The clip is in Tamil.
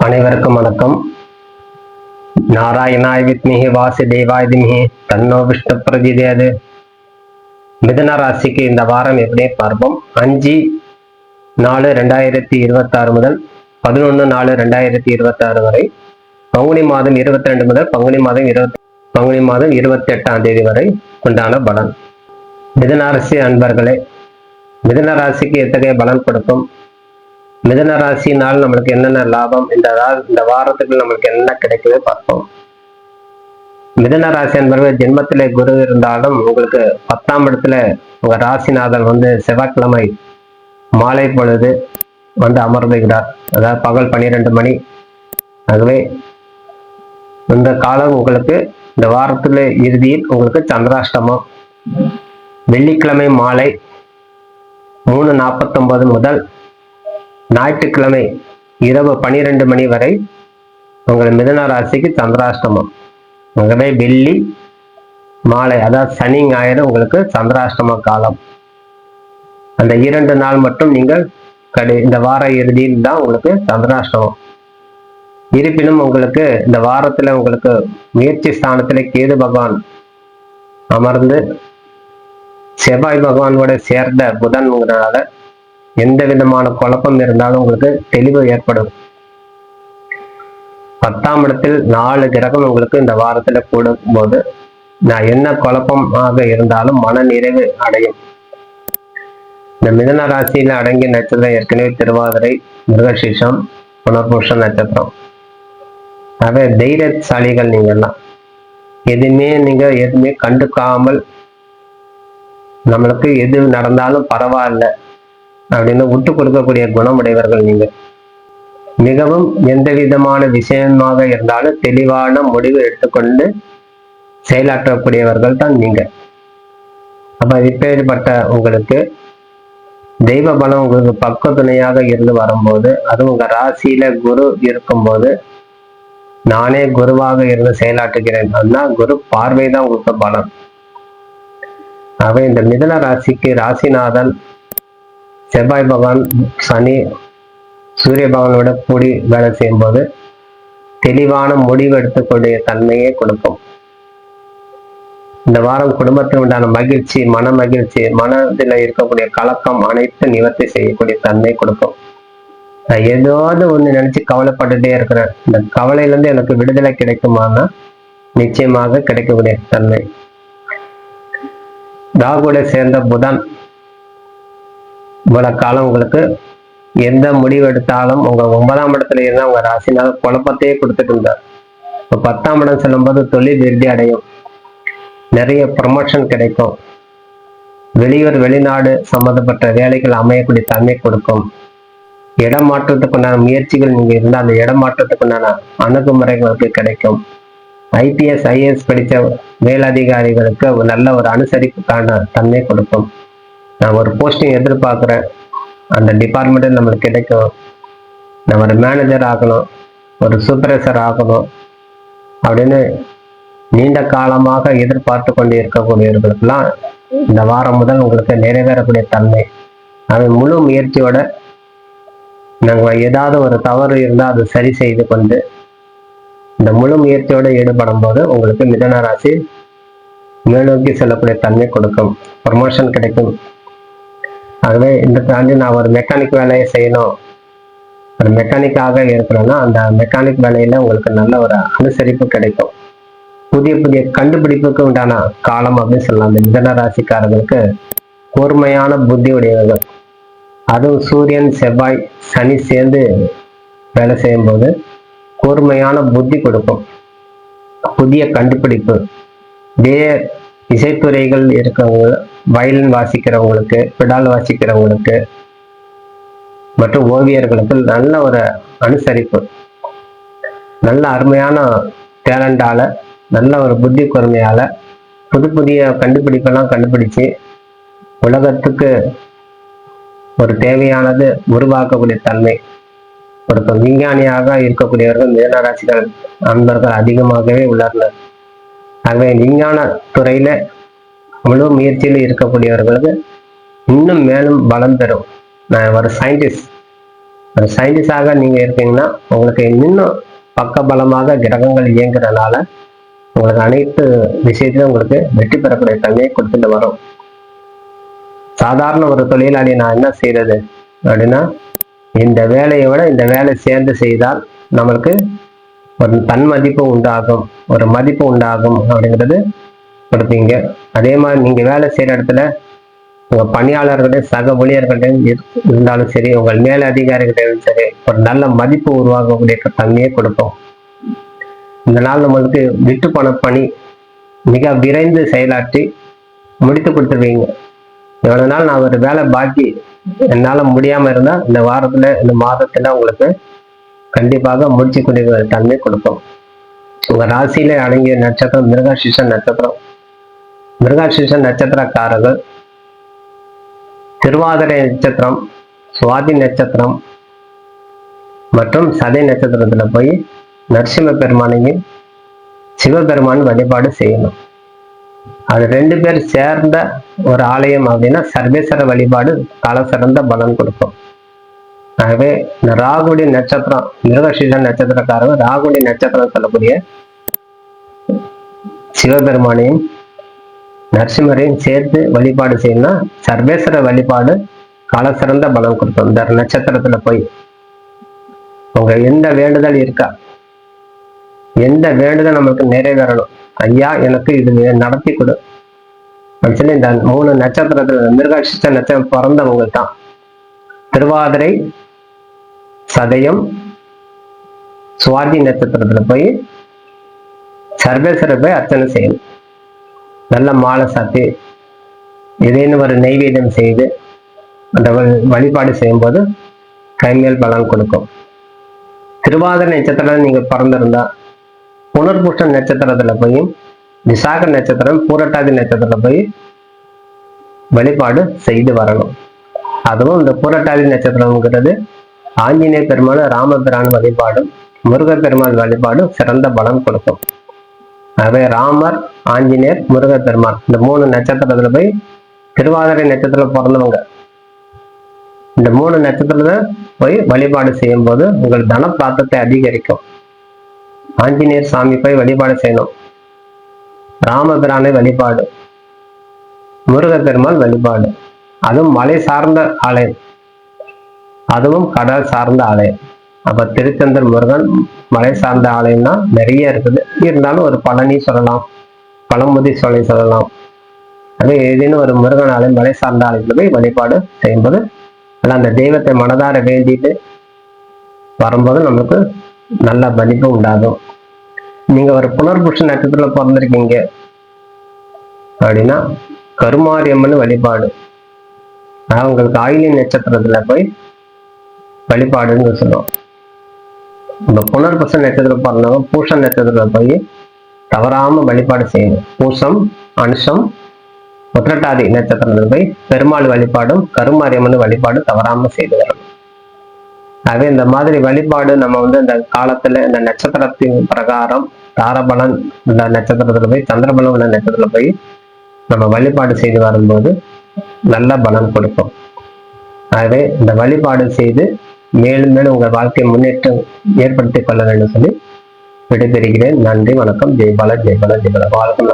அனைவருக்கும் வணக்கம். நாராயணாய் வித்மிஹி வாசுதேவாய் திமஹி தன்னோ விஷ்ணு பிரஜோதயாத். மிதுன ராசிக்கு இந்த வாரம் எப்படி பார்ப்போம். 5/4/2026 முதல் 11/4/2026 வரை, பங்குனி மாதம் 22 முதல் பங்குனி மாதம் 28ஆம் தேதி வரை உண்டான பலன். மிதுன ராசி அன்பர்களே, மிதுன ராசிக்கு எத்தகைய பலன் கொடுக்கும், மிதுன ராசினால் நம்மளுக்கு என்னென்ன லாபம், இந்த வாரத்துக்கு நம்மளுக்கு என்ன கிடைக்குது பார்ப்போம். மிதுன ராசி என்பவர்கள் ஜென்மத்திலே குரு இருந்தாலும் உங்களுக்கு 10ஆம் இடத்துல உங்க ராசிநாதன் செவ்வாய்க்கிழமை மாலை பொழுது அமர்ந்துகிறார். அதாவது பகல் 12 மணி. ஆகவே இந்த காலம் உங்களுக்கு இந்த வாரத்துல இறுதியில் உங்களுக்கு சந்திராஷ்டமம். வெள்ளிக்கிழமை மாலை 3:49 முதல் ஞாயிற்றுக்கிழமை இரவு 12 மணி வரை உங்கள் மிதுன ராசிக்கு சந்திராஷ்டமம். ஆகவே வெள்ளி மாலை, அதாவது சனி ஞாயிறு உங்களுக்கு சந்திராஷ்டம காலம். அந்த 2 நாள் மட்டும் நீங்கள் இந்த வார இறுதியில் தான் உங்களுக்கு சந்திராஷ்டமம். இருப்பினும் உங்களுக்கு இந்த வாரத்துல உங்களுக்கு முயற்சி ஸ்தானத்துல கேது பகவான் அமர்ந்து செவ்வாய் பகவானோட சேர்ந்த புதன்கிறனால எந்த விதமான குழப்பம் இருந்தாலும் உங்களுக்கு தெளிவு ஏற்படும். 10ஆம் இடத்தில் 4 கிரகம் உங்களுக்கு இந்த வாரத்துல கூடும் போது நான் என்ன குழப்பமாக இருந்தாலும் மன நிறைவு அடையும். இந்த மிதுன ராசியில அடங்கிய நட்சத்திரம் ஏற்கனவே திருவாதிரை, மிருகசீஷம், புனர்பூஷம் நட்சத்திரம். ஆகவே தைரியசாலிகள் நீங்கள்லாம். எதுவுமே கண்டுக்காமல் நம்மளுக்கு எது நடந்தாலும் பரவாயில்ல அப்படின்னு விட்டு கொடுக்கக்கூடிய குணமுடையவர்கள் நீங்க. மிகவும் எந்த விதமான விஷயமாக இருந்தாலும் தெளிவான முடிவு எடுத்துக்கொண்டு செயலாற்றக்கூடியவர்கள் தான் நீங்க. அப்ப இப்பேற்பட்ட உங்களுக்கு தெய்வ பலம் உங்களுக்கு பக்க துணையாக இருந்து வரும்போது, அதுவும் உங்க ராசியில குரு இருக்கும்போது, நானே குருவாக இருந்து செயலாற்றுகிறேன் அப்படின்னா குரு பார்வை தான் உங்களுக்கு பலம். ஆகவே இந்த மிதுன ராசிக்கு ராசிநாதன் செவ்வாய் பகவான், சனி, சூரிய பகவானோட கூடி வேலை செய்யும் போது தெளிவான முடிவு எடுத்துக்கூடிய தன்மையை கொடுக்கும். இந்த வாரம் குடும்பத்தில் உண்டான மகிழ்ச்சி, மன மகிழ்ச்சி, மனதில் இருக்கக்கூடிய கலக்கம் அனைத்து நிவர்த்தி செய்யக்கூடிய தன்மை கொடுக்கும். நான் ஏதாவது ஒண்ணு நினைச்சு கவலைப்பட்டுட்டே இருக்கிறேன், இந்த கவலையிலிருந்து எனக்கு விடுதலை கிடைக்குமானா நிச்சயமாக கிடைக்கக்கூடிய தன்மை. ராகுவோட சேர்ந்த புதன் இவ்வளவு காலம் உங்களுக்கு எந்த முடிவு எடுத்தாலும் உங்க 9ஆம் இடத்துல இருந்தா உங்க ராசினால குழப்பத்தையே கொடுத்துட்டு இருந்தார். இப்போ 10ஆம் இடம் செல்லும்போது தொழில் விருத்தி அடையும், நிறைய ப்ரமோஷன் கிடைக்கும், வெளியூர் வெளிநாடு சம்பந்தப்பட்ட வேலைகள் அமையக்கூடிய தன்மை கொடுக்கும். இடமாற்றத்துக்குண்டான முயற்சிகள் நீங்க இருந்தால் அந்த இடமாற்றத்துக்குண்டான அணுகுமுறைகளுக்கு கிடைக்கும். IPS IAS படித்த மேலதிகாரிகளுக்கு நல்ல ஒரு அனுசரிப்புக்கான தன்மை கொடுக்கும். நான் ஒரு போஸ்டிங் எதிர்பார்க்குறேன், அந்த டிபார்ட்மெண்ட்டில் நம்மளுக்கு கிடைக்கும், நம்ம ஒரு மேனேஜர் ஆகணும், ஒரு சூப்பர்வைசர் ஆகணும் அப்படின்னு நீண்ட காலமாக எதிர்பார்த்து கொண்டு இருக்கக்கூடியவர்களுக்கெல்லாம் இந்த வாரம் முதல் உங்களுக்கு நிறைவேறக்கூடிய தன்மை. அது முழு முயற்சியோட நாங்கள் ஏதாவது ஒரு தவறு இருந்தால் அதை சரி செய்து கொண்டு இந்த முழு முயற்சியோடு ஈடுபடும் போது உங்களுக்கு மிதுன ராசி மேலோக்கி செல்லக்கூடிய தன்மை கொடுக்கும், ப்ரமோஷன் கிடைக்கும். ஆகவே இந்த தாண்டி நான் ஒரு மெக்கானிக் வேலையை செய்யணும், ஒரு மெக்கானிக்காக இருக்கணும்னா அந்த மெக்கானிக் வேலையில உங்களுக்கு நல்ல ஒரு அனுசரிப்பு கிடைக்கும். புதிய புதிய கண்டுபிடிப்புக்கு உண்டான காலம் அப்படின்னு சொல்லலாம். இந்த மிதுன ராசிக்காரர்களுக்கு கூர்மையான புத்தி உடையவர்கள், அதுவும் சூரியன், செவ்வாய், சனி சேர்ந்து வேலை செய்யும் போது கூர்மையான புத்தி கொடுக்கும். புதிய கண்டுபிடிப்பு, இசைத்துறைகள் இருக்கவங்க, வயலின் வாசிக்கிறவங்களுக்கு, பிடால் வாசிக்கிறவங்களுக்கு மற்றும் ஓவியர்களுக்கு நல்ல ஒரு அனுசரிப்பு, நல்ல அருமையான டேலண்டால, நல்ல ஒரு புத்தி கூர்மையால புதிய கண்டுபிடிப்பெல்லாம் கண்டுபிடிச்சு உலகத்துக்கு ஒரு தேவையானது உருவாக்கக்கூடிய தன்மை. ஒரு விஞ்ஞானியாக இருக்கக்கூடியவர்கள் மிதுன ராசிகள் அன்பர்கள் அதிகமாகவே உள்ளனர். ஆகவே விஞ்ஞான துறையில முழு முயற்சியில் இருக்கக்கூடியவர்களுக்கு இன்னும் மேலும் பலம் பெறும். நான் ஒரு சயின்டிஸ்ட், ஒரு சயின்டிஸ்டாக நீங்க இருக்கீங்கன்னா உங்களுக்கு இன்னும் பக்கபலமாக கிரகங்கள் இயங்குறதுனால உங்களுக்கு அனைத்து விஷயத்திலும் உங்களுக்கு வெற்றி பெறக்கூடிய தன்மையை கொடுத்துட்டு வரும். சாதாரண ஒரு தொழிலாளி நான் என்ன செய்யறது அப்படின்னா, இந்த வேலையை விட இந்த வேலை சேர்ந்து செய்தால் நம்மளுக்கு ஒரு தன்மதிப்பு உண்டாகும், ஒரு மதிப்பு உண்டாகும் அப்படிங்கிறது கொடுப்பீங்க. அதே மாதிரி நீங்க வேலை செய்யற இடத்துல உங்க பணியாளர்கள்ட்ட சக ஊழியர்கள்ட்டையும் இருந்தாலும் சரி, உங்கள் மேல அதிகாரிகிட்டையும் சரி, ஒரு நல்ல மதிப்பு உருவாக்கக்கூடிய தன்மையை கொடுக்கும். இந்த நாள் நம்மளுக்கு விட்டு போன பணி மிக விரைந்து செயலாற்றி முடித்து கொடுத்துருவீங்க. எவ்வளவு நாள் நான் ஒரு வேலை பாக்கி என்னால முடியாம இருந்தா இந்த வாரத்துல இந்த மாதத்துல உங்களுக்கு கண்டிப்பாக முடிச்சு கொடுக்கிற தன்மை கொடுக்கும். உங்க ராசியில அடங்கிய நட்சத்திரம் மிருகசீஷ நட்சத்திரம். மிருகசீஷ நட்சத்திரக்காரர்கள் திருவாதிரை நட்சத்திரம், சுவாதி நட்சத்திரம் மற்றும் சதை நட்சத்திரத்துல போய் நரசிம்ம பெருமானையும் சிவபெருமான் வழிபாடு செய்யணும். அது 2 பேர் சேர்ந்த ஒரு ஆலயம் அப்படின்னா சர்வேஸ்வர வழிபாடு கால சிறந்த பலன் கொடுக்கும். ஆகவே இந்த ராகுடி நட்சத்திரம் மிருகசீஷ நட்சத்திரக்காரங்க ராகுடி நட்சத்திரம் சொல்லக்கூடிய சிவபெருமானையும் நரசிம்மரையும் சேர்த்து வழிபாடு செய்யணும்னா சர்வேஸ்வர வழிபாடு கால சிறந்த பலன் கொடுக்கும். இந்த நட்சத்திரத்துல போய் உங்க எந்த வேண்டுதல் இருக்கா, எந்த வேண்டுதல் நமக்கு நிறைவேறணும், ஐயா எனக்கு இது நடத்தி கொடு சொல்லி இந்த 3 நட்சத்திரத்துல மிருகசீஷ நட்சத்திரம் பிறந்தவங்க தான் திருவாதிரை, சதயம், சுவாதி நட்சத்திரத்துல போய் சர்வேஸ்வர போய் அர்ச்சனை செய்யணும். நல்ல மாலை சாத்தி ஏதேனும் ஒரு நெய்வேத்தியம் செய்து அந்த வழிபாடு செய்யும் போது கைமேல் பலன் கொடுக்கும். திருவாதிரை நட்சத்திரம் நீங்க பிறந்திருந்தா புனர்பூஷ நட்சத்திரத்துல போய் விசாக நட்சத்திரம் பூரட்டாதி நட்சத்திரத்துல போய் வழிபாடு செய்து வரணும். அதுவும் இந்த பூரட்டாதி நட்சத்திரம்ங்கிறது ஆஞ்சநேய பெருமாள் ராமபிரான் வழிபாடும் முருகப்பெருமாள் வழிபாடும் சிறந்த பலன் கொடுக்கும். ஆகவே ராமர், ஆஞ்சநேயர், முருகப்பெருமாள் இந்த 3 நட்சத்திரத்துல போய் திருவாதிரை நட்சத்திரத்துல பிறந்தவங்க இந்த 3 நட்சத்திரத்துல போய் வழிபாடு செய்யும் போது உங்கள் தன பிராப்தத்தை அதிகரிக்கும். ஆஞ்சநேயர் சாமி போய் வழிபாடு செய்யணும், ராமபிரானை வழிபாடு, முருகப்பெருமாள் வழிபாடு, அதுவும் மலை சார்ந்த ஆலயம், அதுவும் கடல் சார்ந்த ஆலயம். அப்ப திருச்செந்தூர் முருகன் மலை சார்ந்த ஆலயம்னா நிறைய இருக்குது. இருந்தாலும் ஒரு பழனி சொல்லலாம், பழமுதி சோலை சொல்லலாம். அதே ஏதேனும் ஒரு முருகன் ஆலயம் மலை சார்ந்த ஆலயத்துல போய் வழிபாடு செய்யும்போது அந்த தெய்வத்தை மனதார வேண்டிட்டு வரும்போது நமக்கு நல்ல மதிப்பு உண்டாகும். நீங்க ஒரு புனர்புஷ நட்சத்திரத்துல பிறந்திருக்கீங்க அப்படின்னா கருமாரியம்மன் வழிபாடு, உங்களுக்கு ஆயிலி நட்சத்திரத்துல போய் வழிபாடுன்னு சொல்லுவோம். இந்த புனர்பூச நட்சத்திரம் பிறந்தவங்க பூஷ நட்சத்திரத்துல போய் தவறாம வழிபாடு செய்யணும். பூசம், அனுஷம், உத்திரட்டாதி நட்சத்திரத்துல போய் பெருமாள் வழிபாடும் கருமாரியம்மன் வழிபாடு தவறாம செய்து வரணும். ஆகவே இந்த மாதிரி வழிபாடு நம்ம இந்த காலத்துல இந்த நட்சத்திரத்தின் பிரகாரம் தாரபலன் இந்த நட்சத்திரத்துல போய் சந்திரபலம் உள்ள நட்சத்திரத்துல போய் நம்ம வழிபாடு செய்து வரும்போது நல்ல பலன் கொடுக்கும். ஆகவே இந்த வழிபாடு செய்து மேலும் மேலும் உங்கள் வாழ்க்கை முன்னேற்றம் ஏற்படுத்திக் கொள்ள வேண்டும் சொல்லி விடைபெறுகிறேன். நன்றி, வணக்கம். ஜெய்பாலா, ஜெய்பாலா, ஜெய்பாலா. வாழ்க்கை.